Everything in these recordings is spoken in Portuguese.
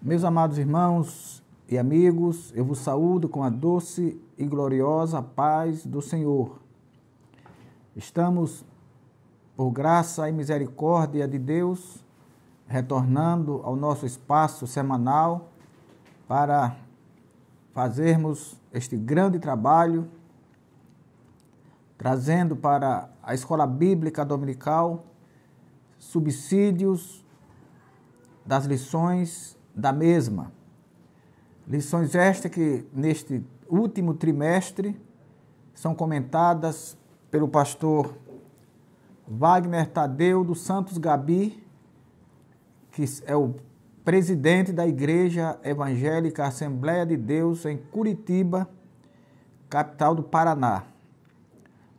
Meus amados irmãos e amigos, eu vos saúdo com a doce e gloriosa paz do Senhor. Estamos, por graça e misericórdia de Deus, retornando ao nosso espaço semanal para fazermos este grande trabalho, trazendo para a Escola Bíblica Dominical subsídios das lições da mesma. Lições estas que, neste último trimestre, são comentadas pelo pastor Wagner Tadeu dos Santos Gabi, que é o presidente da Igreja Evangélica Assembleia de Deus em Curitiba, capital do Paraná.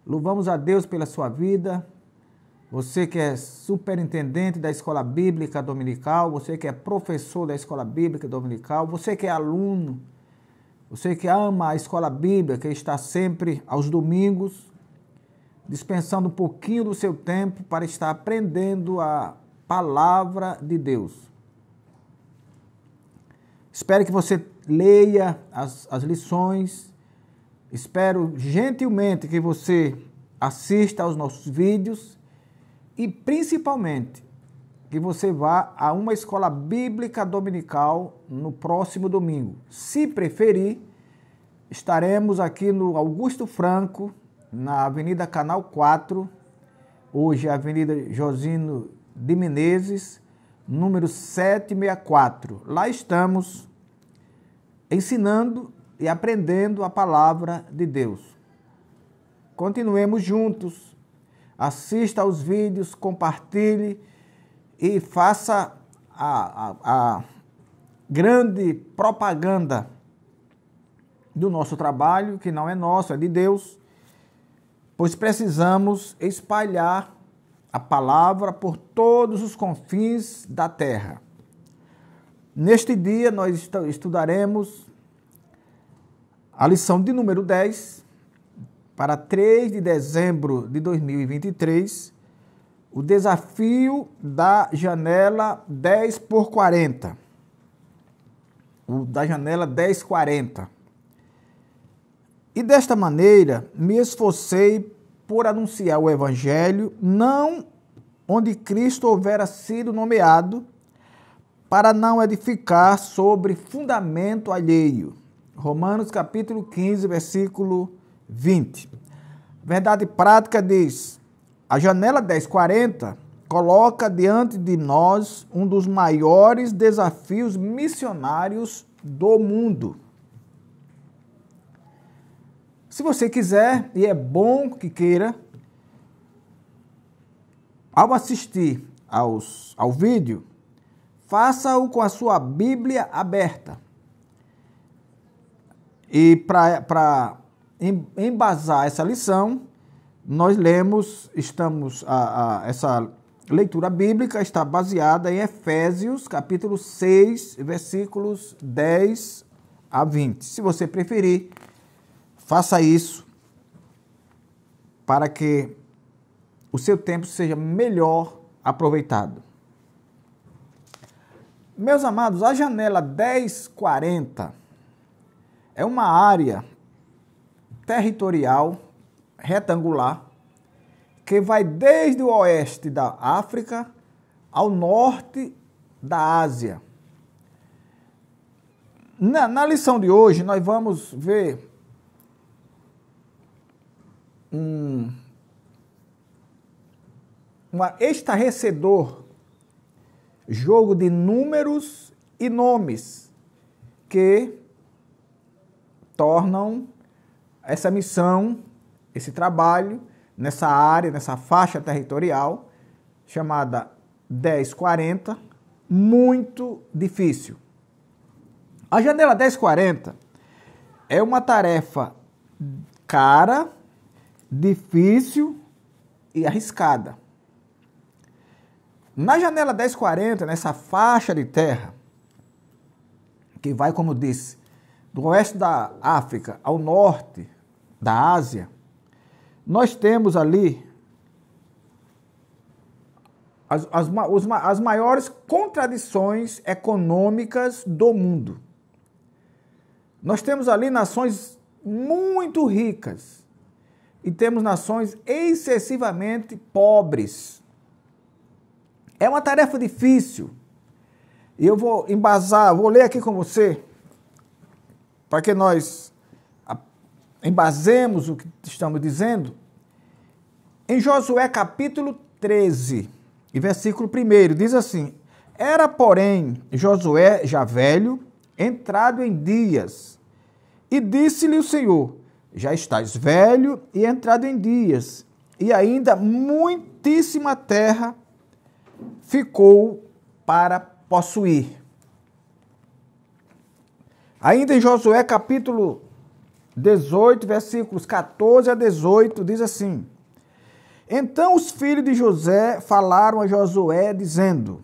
Louvamos a Deus pela sua vida. Você que é superintendente da Escola Bíblica Dominical, você que é professor da Escola Bíblica Dominical, você que é aluno, você que ama a Escola Bíblica, que está sempre aos domingos, dispensando um pouquinho do seu tempo para estar aprendendo a palavra de Deus. Espero que você leia as lições, espero gentilmente que você assista aos nossos vídeos e principalmente que você vá a uma escola bíblica dominical no próximo domingo. Se preferir, estaremos aqui no Augusto Franco, na Avenida Canal 4, hoje a Avenida Josino de Menezes, número 764. Lá estamos ensinando e aprendendo a palavra de Deus. Continuemos juntos. Assista aos vídeos, compartilhe e faça a grande propaganda do nosso trabalho, que não é nosso, é de Deus, pois precisamos espalhar a palavra por todos os confins da terra. Neste dia nós estudaremos a lição de número 10, para 3 de dezembro de 2023, o desafio da janela 10x40. O da janela 1040. E desta maneira me esforcei por anunciar o Evangelho, não onde Cristo houvera sido nomeado, para não edificar sobre fundamento alheio. Romanos capítulo 15, versículo 20. Verdade prática diz: a janela 1040 coloca diante de nós um dos maiores desafios missionários do mundo. Se você quiser, e é bom que queira, ao assistir ao vídeo, faça-o com a sua Bíblia aberta. E para embasar essa lição, nós lemos, essa leitura bíblica está baseada em Efésios, capítulo 6, versículos 10 a 20. Se você preferir, faça isso para que o seu tempo seja melhor aproveitado. Meus amados, a janela 1040 é uma área territorial retangular que vai desde o oeste da África ao norte da Ásia. Na lição de hoje, nós vamos ver um estarrecedor jogo de números e nomes que tornam essa missão, esse trabalho, nessa área, nessa faixa territorial, chamada 1040, muito difícil. A janela 1040 é uma tarefa cara, difícil e arriscada. Na janela 1040, nessa faixa de terra, que vai, como disse, do oeste da África ao norte da Ásia, nós temos ali as maiores contradições econômicas do mundo. Nós temos ali nações muito ricas e temos nações excessivamente pobres. É uma tarefa difícil. E eu vou vou ler aqui com você, para que nós embasemos o que estamos dizendo. Em Josué capítulo 13, e versículo 1, diz assim: Era, porém, Josué já velho, entrado em dias, e disse-lhe o Senhor: Já estás velho e entrado em dias, e ainda muitíssima terra ficou para possuir. Ainda em Josué capítulo 18, versículos 14 a 18, diz assim: Então os filhos de José falaram a Josué, dizendo: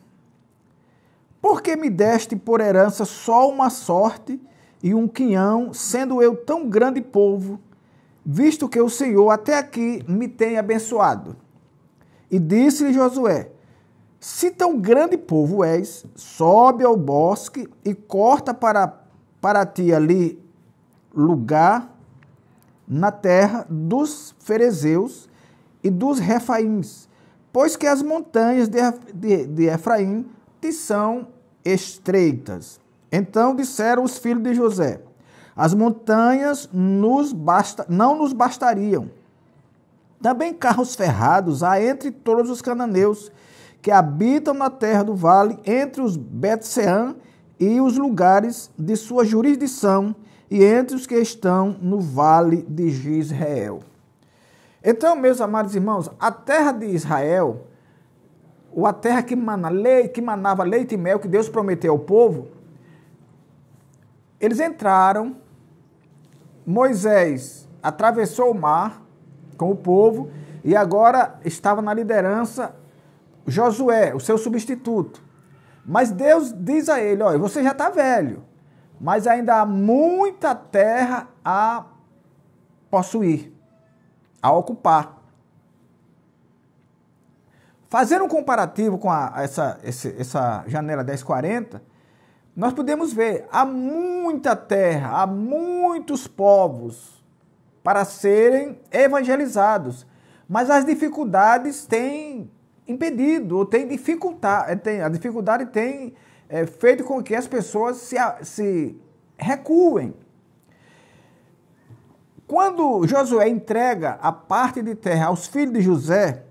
Por que me deste por herança só uma sorte e um quinhão, sendo eu tão grande povo, visto que o Senhor até aqui me tem abençoado? E disse-lhe Josué: Se tão grande povo és, sobe ao bosque e corta para ti ali lugar na terra dos ferezeus e dos refaíns, pois que as montanhas de Efraim te são estreitas. Então disseram os filhos de José: As montanhas não nos bastariam. Também carros ferrados há entre todos os cananeus que habitam na terra do vale, entre os Bet-Sean e os lugares de sua jurisdição, e entre os que estão no vale de Jezreel. Então, meus amados irmãos, a terra de Israel, ou a terra que manava leite e mel, que Deus prometeu ao povo, eles entraram, Moisés atravessou o mar com o povo, e agora estava na liderança Josué, o seu substituto. Mas Deus diz a ele: olha, você já está velho, mas ainda há muita terra a possuir, a ocupar. Fazendo um comparativo com essa janela 1040, nós podemos ver, há muita terra, há muitos povos para serem evangelizados, mas as dificuldades têm impedido, ou tem dificultado, a dificuldade tem feito com que as pessoas se recuem. Quando Josué entrega a parte de terra aos filhos de José,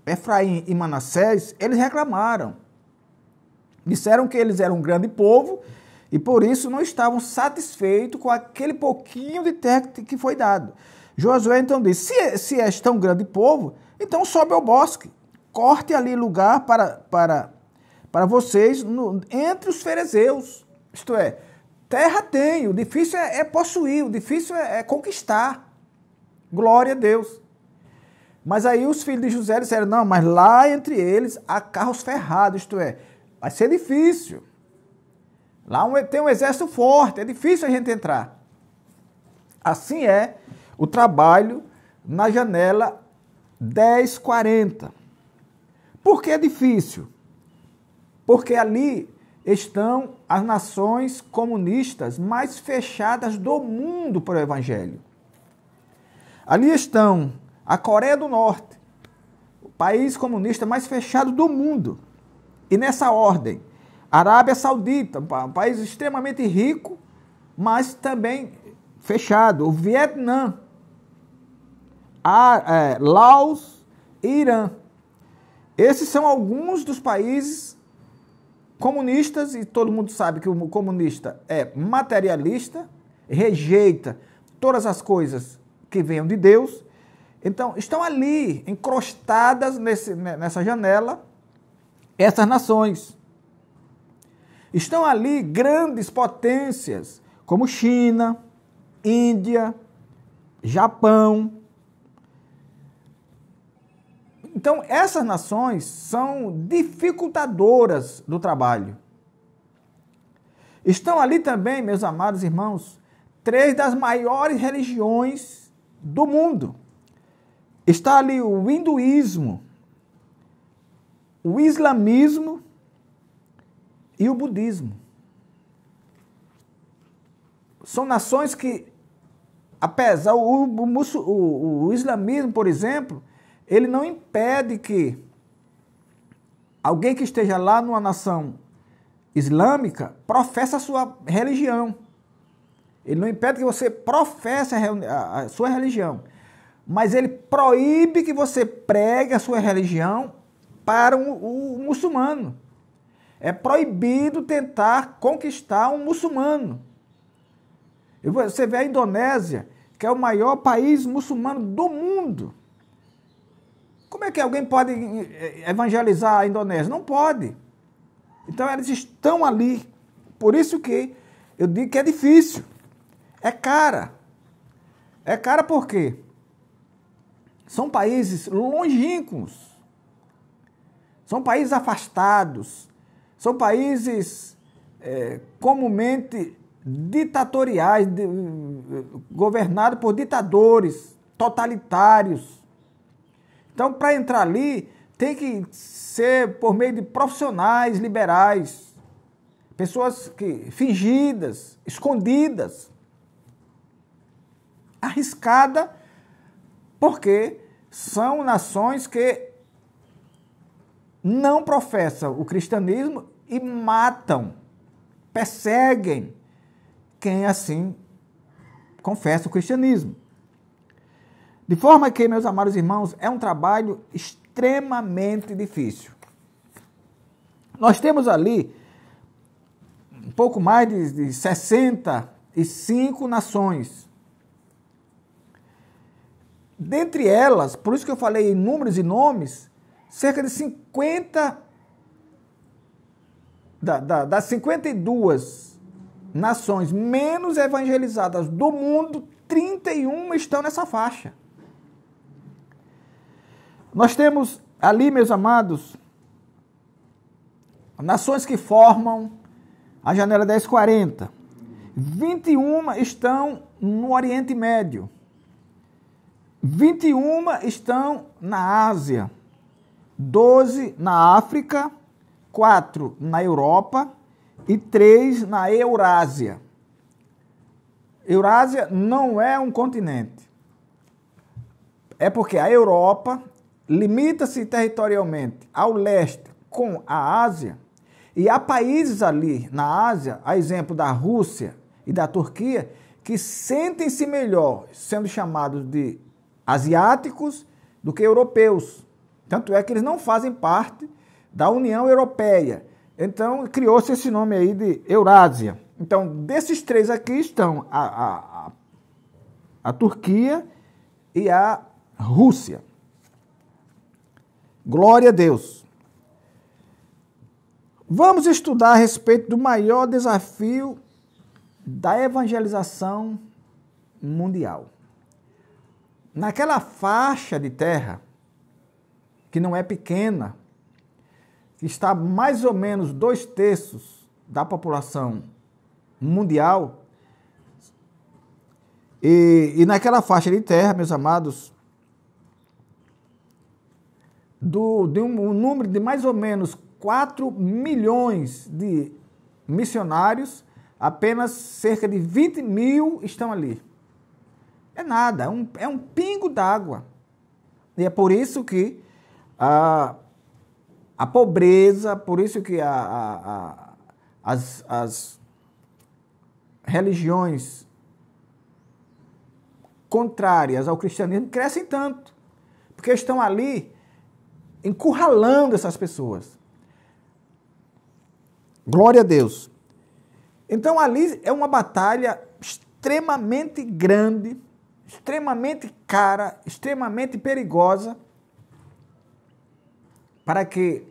Efraim e Manassés, eles reclamaram. Disseram que eles eram um grande povo e por isso não estavam satisfeitos com aquele pouquinho de terra que foi dado. Josué então disse: se és tão grande povo, então sobe ao bosque, corte ali lugar para vocês entre os ferezeus. Isto é, terra tem, o difícil é possuir, o difícil é conquistar. Glória a Deus. Mas aí os filhos de José disseram: não, mas lá entre eles há carros ferrados, isto é, vai ser difícil. Lá tem um exército forte, é difícil a gente entrar. Assim é o trabalho na janela 1040. Por que é difícil? Porque ali estão as nações comunistas mais fechadas do mundo para o Evangelho. Ali estão a Coreia do Norte, o país comunista mais fechado do mundo. E nessa ordem, a Arábia Saudita, um país extremamente rico, mas também fechado. O Vietnã, Laos e Irã. Esses são alguns dos países comunistas, e todo mundo sabe que o comunista é materialista, rejeita todas as coisas que venham de Deus. Então, estão ali, encrostadas nessa janela, essas nações. Estão ali grandes potências, como China, Índia, Japão. Então, essas nações são dificultadoras do trabalho. Estão ali também, meus amados irmãos, 3 das maiores religiões do mundo. Está ali o hinduísmo, o islamismo e o budismo. São nações que, apesar, o islamismo, por exemplo, ele não impede que alguém que esteja lá numa nação islâmica professe a sua religião. Ele não impede que você professe a sua religião, mas ele proíbe que você pregue a sua religião para o muçulmano. É proibido tentar conquistar um muçulmano. E você vê a Indonésia, que é o maior país muçulmano do mundo. Como é que alguém pode evangelizar a Indonésia? Não pode. Então eles estão ali. Por isso que eu digo que é difícil. É cara. É cara por quê? São países longínquos. São países afastados. São países comumente ditatoriais, governados por ditadores totalitários. Então, para entrar ali, tem que ser por meio de profissionais liberais, pessoas fingidas, escondidas, arriscada, porque são nações que não professam o cristianismo e matam, perseguem quem assim confessa o cristianismo. De forma que, meus amados irmãos, é um trabalho extremamente difícil. Nós temos ali um pouco mais de 65 nações. Dentre elas, por isso que eu falei em números e nomes, cerca de 50 das 52 nações menos evangelizadas do mundo, 31 estão nessa faixa. Nós temos ali, meus amados, nações que formam a janela 1040. 21 estão no Oriente Médio. 21 estão na Ásia. 12 na África. 4 na Europa. E 3 na Eurásia. Eurásia não é um continente. É porque a Europa limita-se territorialmente ao leste com a Ásia, e há países ali na Ásia, a exemplo da Rússia e da Turquia, que sentem-se melhor sendo chamados de asiáticos do que europeus. Tanto é que eles não fazem parte da União Europeia. Então, criou-se esse nome aí de Eurásia. Então, desses três aqui estão a Turquia e a Rússia. Glória a Deus. Vamos estudar a respeito do maior desafio da evangelização mundial. Naquela faixa de terra, que não é pequena, que está mais ou menos 2/3 da população mundial, e naquela faixa de terra, meus amados, de um número de mais ou menos 4 milhões de missionários, apenas cerca de 20 mil estão ali. É nada, é um pingo d'água. E é por isso que a pobreza, por isso que as religiões contrárias ao cristianismo crescem tanto, porque estão ali encurralando essas pessoas. Glória a Deus. Então ali é uma batalha extremamente grande, extremamente cara, extremamente perigosa, para que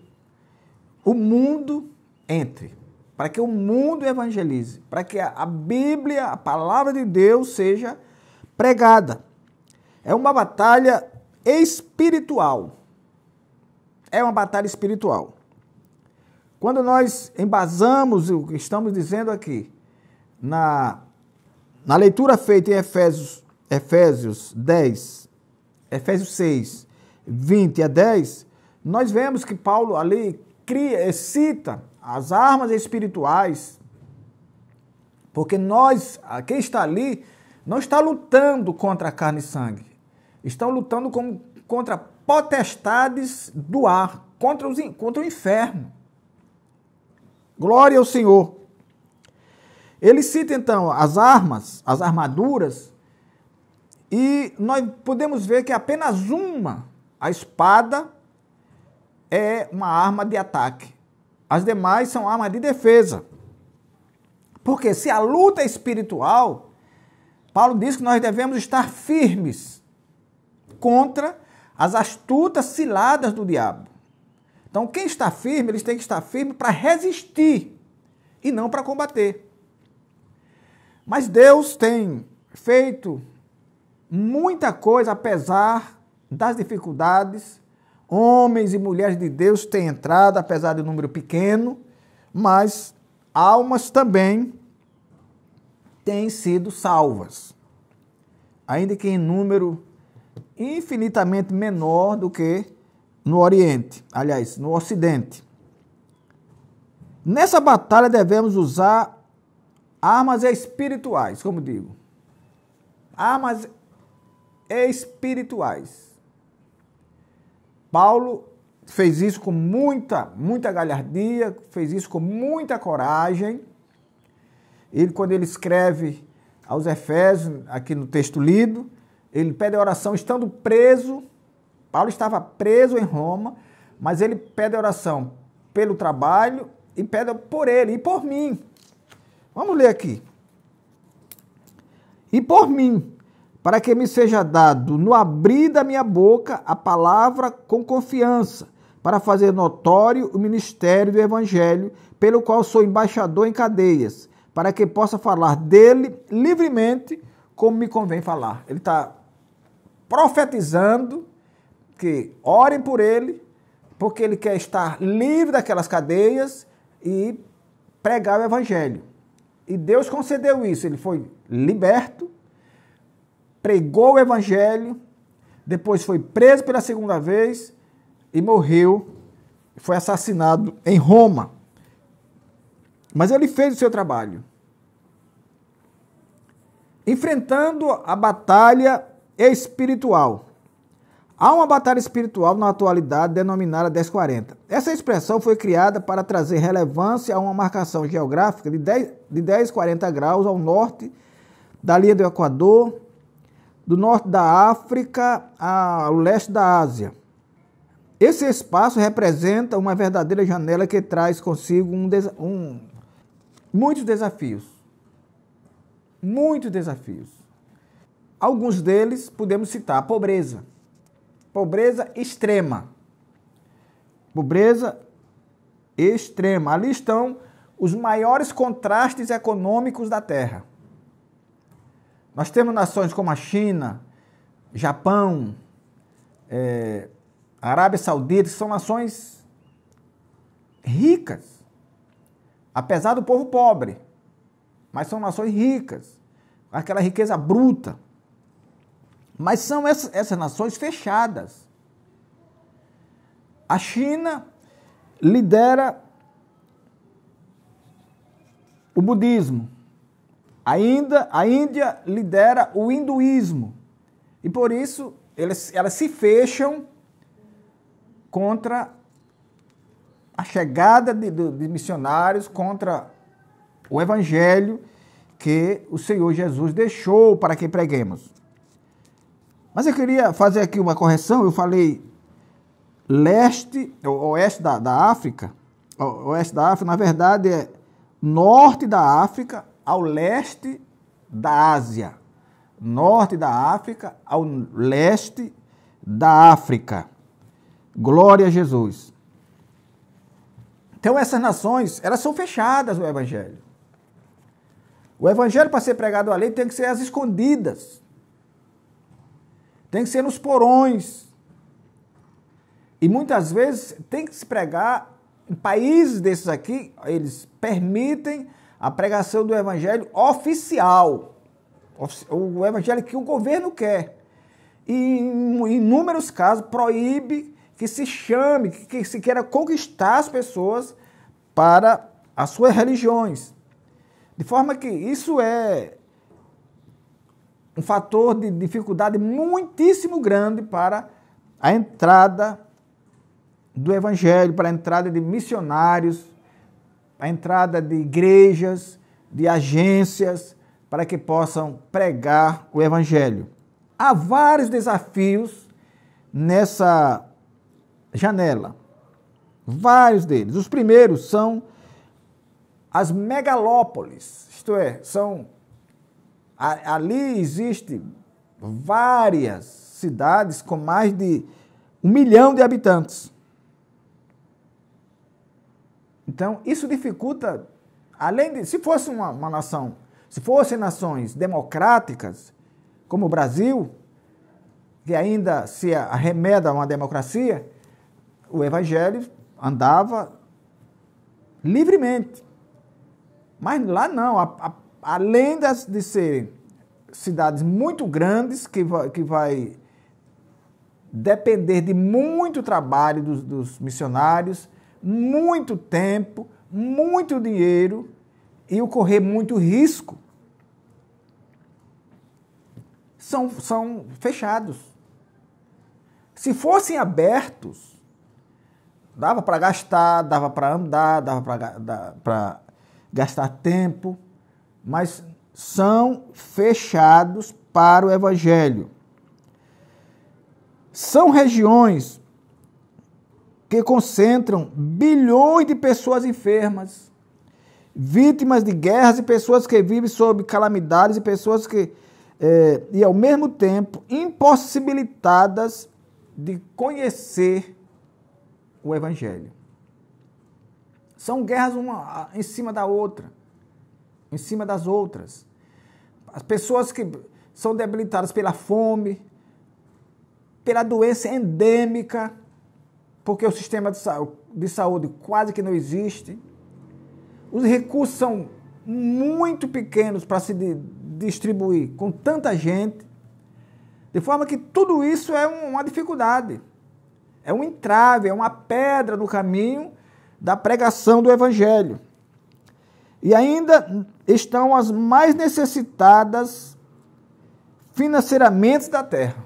o mundo entre, para que o mundo evangelize, para que a Bíblia, a palavra de Deus, seja pregada. É uma batalha espiritual. É uma batalha espiritual. Quando nós embasamos o que estamos dizendo aqui, na leitura feita em Efésios 6, 20 a 10, nós vemos que Paulo ali cita as armas espirituais, porque quem está ali, não está lutando contra a carne e sangue, estão lutando contra potestades do ar, contra o inferno. Glória ao Senhor. Ele cita então as armas, as armaduras, e nós podemos ver que apenas a espada, é uma arma de ataque. As demais são armas de defesa. Porque se a luta é espiritual, Paulo diz que nós devemos estar firmes contra as astutas ciladas do diabo. Então, quem está firme, eles têm que estar firme para resistir e não para combater. Mas Deus tem feito muita coisa, apesar das dificuldades. Homens e mulheres de Deus têm entrado, apesar de um número pequeno, mas almas também têm sido salvas, ainda que em número infinitamente menor do que no Oriente, aliás, no Ocidente. Nessa batalha devemos usar armas espirituais, como digo. Armas espirituais. Paulo fez isso com muita galhardia, fez isso com muita coragem. Quando ele escreve aos Efésios, aqui no texto lido, ele pede a oração estando preso. Paulo estava preso em Roma, mas ele pede a oração pelo trabalho e pede por ele e por mim. Vamos ler aqui. E por mim, para que me seja dado no abrir da minha boca a palavra com confiança, para fazer notório o ministério do Evangelho, pelo qual sou embaixador em cadeias, para que possa falar dele livremente, como me convém falar. Ele está profetizando que orem por ele, porque ele quer estar livre daquelas cadeias e pregar o Evangelho. E Deus concedeu isso, ele foi liberto, pregou o Evangelho, depois foi preso pela segunda vez e morreu, foi assassinado em Roma. Mas ele fez o seu trabalho. Enfrentando a batalha espiritual. Há uma batalha espiritual na atualidade denominada 1040. Essa expressão foi criada para trazer relevância a uma marcação geográfica de 1040 graus ao norte da linha do Equador, do norte da África ao leste da Ásia. Esse espaço representa uma verdadeira janela que traz consigo muitos desafios. Muitos desafios. Alguns deles podemos citar a pobreza. Pobreza extrema. Pobreza extrema. Ali estão os maiores contrastes econômicos da Terra. Nós temos nações como a China, Japão, Arábia Saudita, que são nações ricas, apesar do povo pobre, mas são nações ricas, aquela riqueza bruta. Mas são essas nações fechadas. A China lidera o budismo. A Índia lidera o hinduísmo. E por isso elas se fecham contra a chegada de missionários, contra o evangelho que o Senhor Jesus deixou para que preguemos. Mas eu queria fazer aqui uma correção. Eu falei oeste da África. Oeste da África, na verdade, é norte da África ao leste da Ásia. Norte da África ao leste da África. Glória a Jesus. Então essas nações, elas são fechadas ao evangelho. O evangelho, para ser pregado ali, tem que ser às escondidas. Tem que ser nos porões. E muitas vezes tem que se pregar em países desses aqui, eles permitem a pregação do evangelho oficial. O evangelho que o governo quer. E em inúmeros casos proíbe que se chame, que se queira conquistar as pessoas para as suas religiões. De forma que isso é um fator de dificuldade muitíssimo grande para a entrada do Evangelho, para a entrada de missionários, a entrada de igrejas, de agências, para que possam pregar o Evangelho. Há vários desafios nessa janela, vários deles. Os primeiros são as megalópolis, isto é, ali existem várias cidades com mais de 1 milhão de habitantes. Então, isso dificulta, além de, se fosse uma nação, se fossem nações democráticas, como o Brasil, que ainda se arremeda a uma democracia, o Evangelho andava livremente. Mas lá não, além de serem cidades muito grandes, que vai depender de muito trabalho dos missionários, muito tempo, muito dinheiro e correr muito risco, são fechados. Se fossem abertos, dava para gastar, dava para andar, dava para gastar tempo, mas são fechados para o Evangelho. São regiões que concentram bilhões de pessoas enfermas, vítimas de guerras e pessoas que vivem sob calamidades e pessoas que, e ao mesmo tempo, impossibilitadas de conhecer o Evangelho. São guerras uma em cima da outra, em cima das outras. As pessoas que são debilitadas pela fome, pela doença endêmica, porque o sistema de saúde quase que não existe. Os recursos são muito pequenos para se distribuir com tanta gente, de forma que tudo isso é uma dificuldade, é um entrave, é uma pedra no caminho da pregação do Evangelho. E ainda estão as mais necessitadas financeiramente da terra.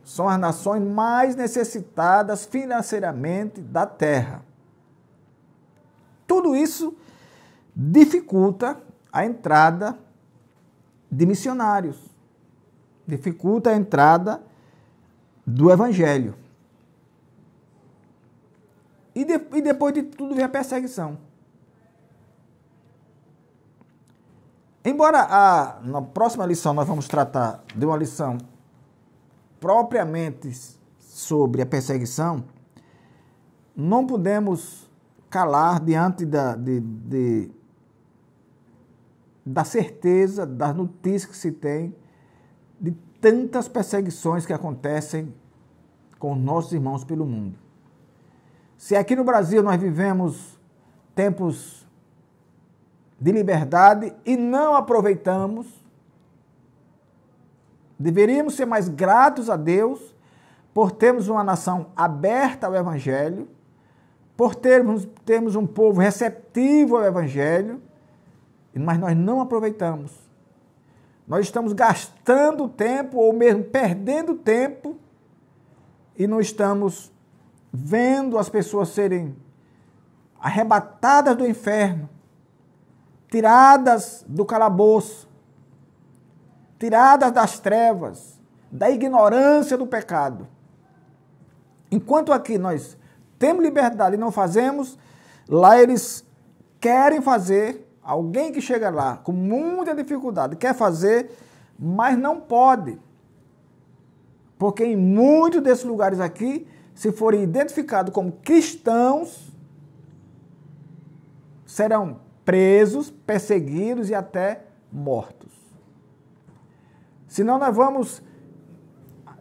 São as nações mais necessitadas financeiramente da terra. Tudo isso dificulta a entrada de missionários, dificulta a entrada do Evangelho. E depois de tudo vem a perseguição. Embora na próxima lição nós vamos tratar de uma lição propriamente sobre a perseguição, não podemos calar diante da certeza, das notícias que se tem, de tantas perseguições que acontecem com os nossos irmãos pelo mundo. Se aqui no Brasil nós vivemos tempos de liberdade e não aproveitamos, deveríamos ser mais gratos a Deus por termos uma nação aberta ao Evangelho, por termos um povo receptivo ao Evangelho, mas nós não aproveitamos. Nós estamos gastando tempo ou mesmo perdendo tempo e não estamos vendo as pessoas serem arrebatadas do inferno, tiradas do calabouço, tiradas das trevas, da ignorância do pecado. Enquanto aqui nós temos liberdade e não fazemos, lá eles querem fazer, alguém que chega lá com muita dificuldade quer fazer, mas não pode. Porque em muitos desses lugares aqui, se forem identificados como cristãos, serão presos, perseguidos e até mortos. Senão nós vamos,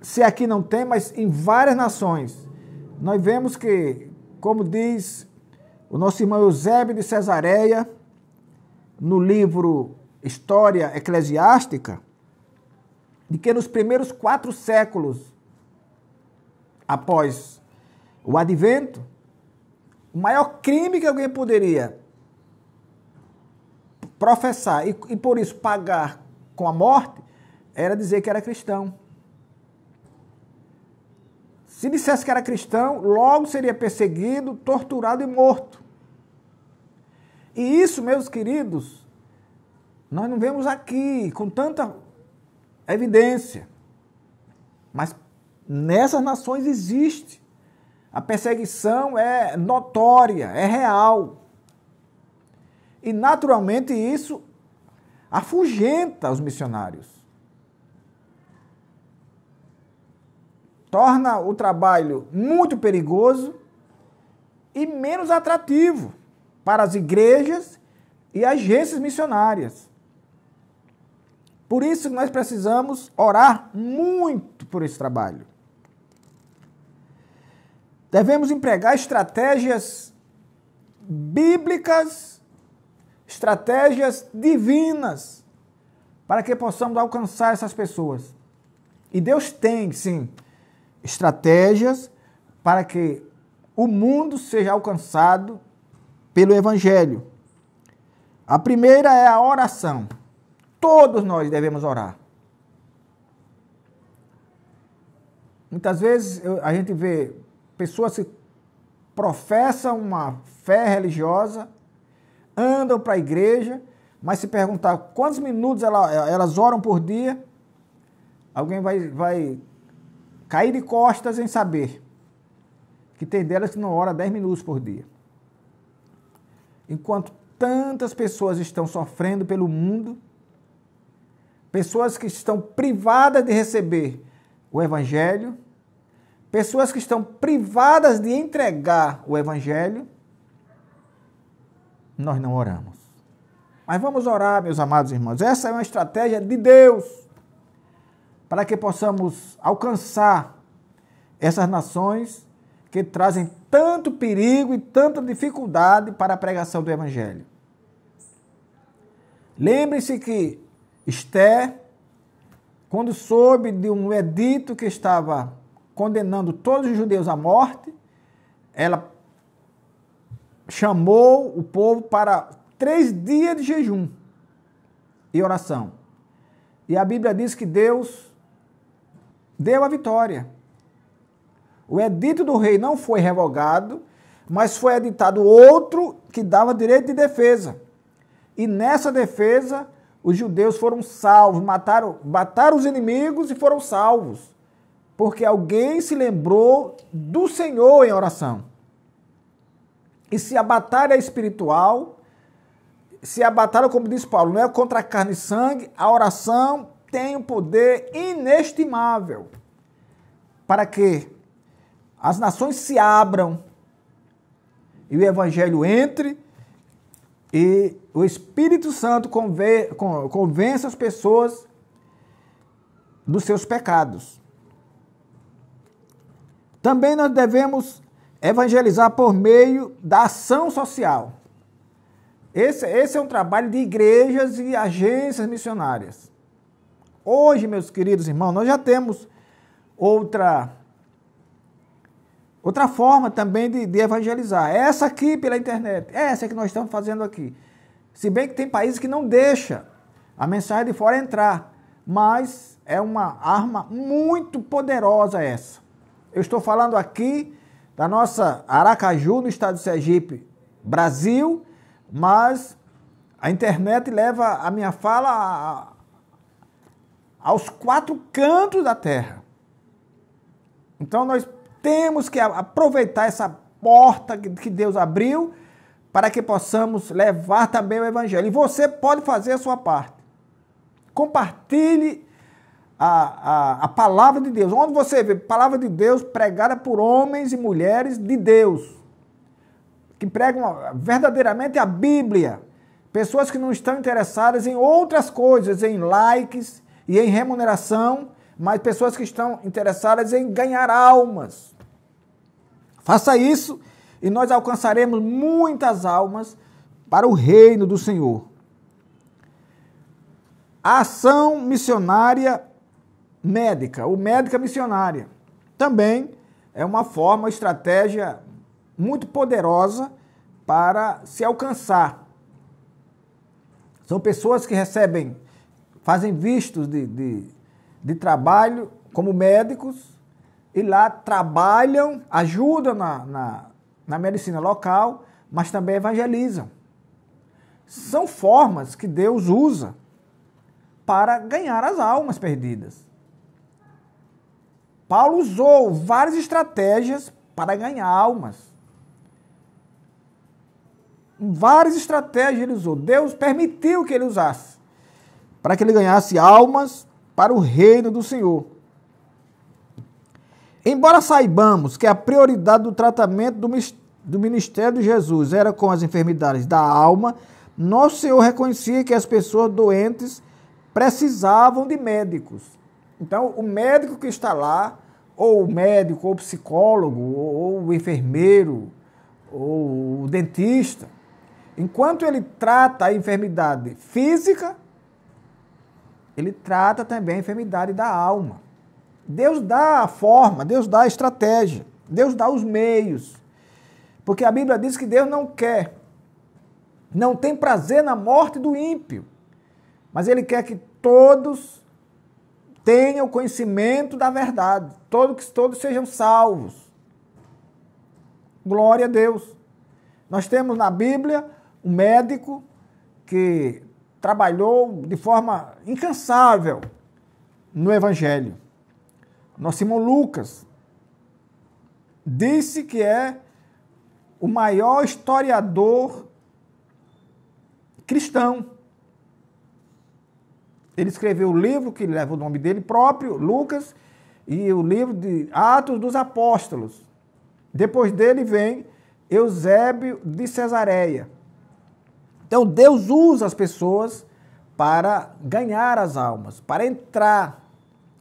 se aqui não tem, mas em várias nações, nós vemos que, como diz o nosso irmão Eusébio de Cesareia, no livro História Eclesiástica, de que nos primeiros 4 séculos após o advento, o maior crime que alguém poderia professar e por isso pagar com a morte era dizer que era cristão. Se dissesse que era cristão, logo seria perseguido, torturado e morto. E isso, meus queridos, nós não vemos aqui com tanta evidência. Mas nessas nações existe. A perseguição é notória, é real. E naturalmente isso afugenta os missionários. Torna o trabalho muito perigoso e menos atrativo para as igrejas e agências missionárias. Por isso nós precisamos orar muito por esse trabalho. Devemos empregar estratégias bíblicas, estratégias divinas, para que possamos alcançar essas pessoas. E Deus tem, sim, estratégias para que o mundo seja alcançado pelo Evangelho. A primeira é a oração. Todos nós devemos orar. Muitas vezes a gente vê pessoas que professam uma fé religiosa, andam para a igreja, mas se perguntar quantos minutos elas oram por dia, alguém vai cair de costas em saber que tem delas que não ora 10 minutos por dia. Enquanto tantas pessoas estão sofrendo pelo mundo, pessoas que estão privadas de receber o Evangelho, pessoas que estão privadas de entregar o Evangelho, nós não oramos. Mas vamos orar, meus amados irmãos. Essa é uma estratégia de Deus para que possamos alcançar essas nações que trazem tanto perigo e tanta dificuldade para a pregação do Evangelho. Lembre-se que Esther, quando soube de um edito que estava condenando todos os judeus à morte, ela chamou o povo para 3 dias de jejum e oração. E a Bíblia diz que Deus deu a vitória. O edito do rei não foi revogado, mas foi editado outro que dava direito de defesa. E nessa defesa, os judeus foram salvos, mataram os inimigos e foram salvos. Porque alguém se lembrou do Senhor em oração. E se a batalha é espiritual, se a batalha, como diz Paulo, não é contra carne e sangue, a oração tem um poder inestimável para que as nações se abram e o Evangelho entre e o Espírito Santo convença as pessoas dos seus pecados. Também nós devemos evangelizar por meio da ação social. Esse é um trabalho de igrejas e agências missionárias. Hoje, meus queridos irmãos, nós já temos outra forma também de evangelizar. Essa aqui pela internet, essa que nós estamos fazendo aqui. Se bem que tem países que não deixam a mensagem de fora entrar, mas é uma arma muito poderosa essa. Eu estou falando aqui da nossa Aracaju, no estado de Sergipe, Brasil, mas a internet leva a minha fala aos 4 cantos da terra. Então nós temos que aproveitar essa porta que Deus abriu para que possamos levar também o Evangelho. E você pode fazer a sua parte. Compartilhe a palavra de Deus. Onde você vê palavra de Deus pregada por homens e mulheres de Deus, que pregam verdadeiramente a Bíblia. Pessoas que não estão interessadas em outras coisas, em likes e em remuneração, mas pessoas que estão interessadas em ganhar almas. Faça isso e nós alcançaremos muitas almas para o reino do Senhor. A ação missionária médica, ou médica missionária, também é uma forma, uma estratégia muito poderosa para se alcançar. São pessoas que fazem vistos de trabalho como médicos e lá trabalham, ajudam na medicina local, mas também evangelizam. São formas que Deus usa para ganhar as almas perdidas. Paulo usou várias estratégias para ganhar almas. Várias estratégias ele usou. Deus permitiu que ele usasse para que ele ganhasse almas para o reino do Senhor. Embora saibamos que a prioridade do tratamento do ministério de Jesus era com as enfermidades da alma, nosso Senhor reconhecia que as pessoas doentes precisavam de médicos. Então, o médico que está lá, ou o médico, ou o psicólogo, ou o enfermeiro, ou o dentista, enquanto ele trata a enfermidade física, ele trata também a enfermidade da alma. Deus dá a forma, Deus dá a estratégia, Deus dá os meios. Porque a Bíblia diz que Deus não tem prazer na morte do ímpio, mas Ele quer que todos tenham conhecimento da verdade, que todos sejam salvos. Glória a Deus. Nós temos na Bíblia um médico que trabalhou de forma incansável no Evangelho. Nosso irmão Lucas disse que é o maior historiador cristão. Ele escreveu o livro que leva o nome dele próprio, Lucas, e o livro de Atos dos Apóstolos. Depois dele vem Eusébio de Cesareia. Então Deus usa as pessoas para ganhar as almas, para entrar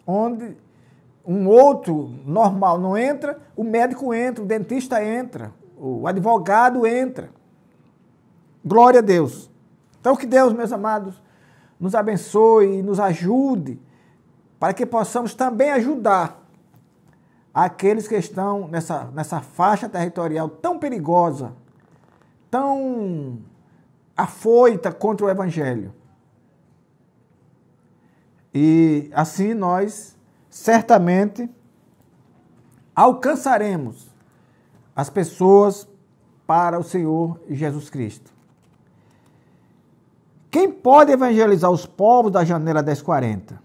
onde um outro normal não entra, o médico entra, o dentista entra, o advogado entra. Glória a Deus. Então que Deus, meus amados, nos abençoe e nos ajude para que possamos também ajudar aqueles que estão nessa faixa territorial tão perigosa, tão afoita contra o Evangelho. E assim nós certamente alcançaremos as pessoas para o Senhor Jesus Cristo. Quem pode evangelizar os povos da janela 1040?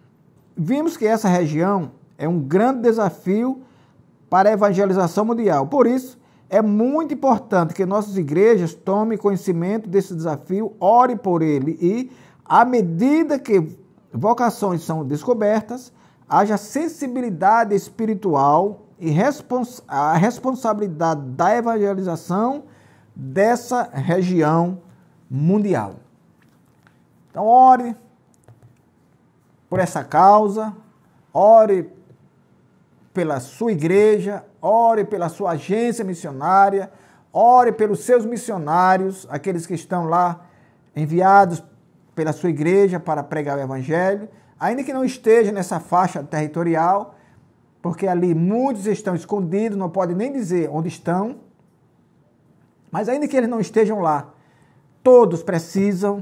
Vimos que essa região é um grande desafio para a evangelização mundial. Por isso, é muito importante que nossas igrejas tomem conhecimento desse desafio, orem por ele e, à medida que vocações são descobertas, haja sensibilidade espiritual e a responsabilidade da evangelização dessa região mundial. Então, ore por essa causa, ore pela sua igreja, ore pela sua agência missionária, ore pelos seus missionários, aqueles que estão lá enviados pela sua igreja para pregar o Evangelho, ainda que não esteja nessa faixa territorial, porque ali muitos estão escondidos, não podem nem dizer onde estão, mas ainda que eles não estejam lá, todos precisam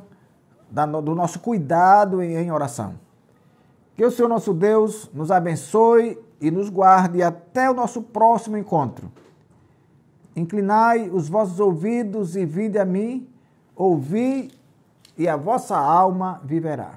do nosso cuidado em oração. Que o Senhor nosso Deus nos abençoe e nos guarde até o nosso próximo encontro. Inclinai os vossos ouvidos e vinde a mim, ouvi e a vossa alma viverá.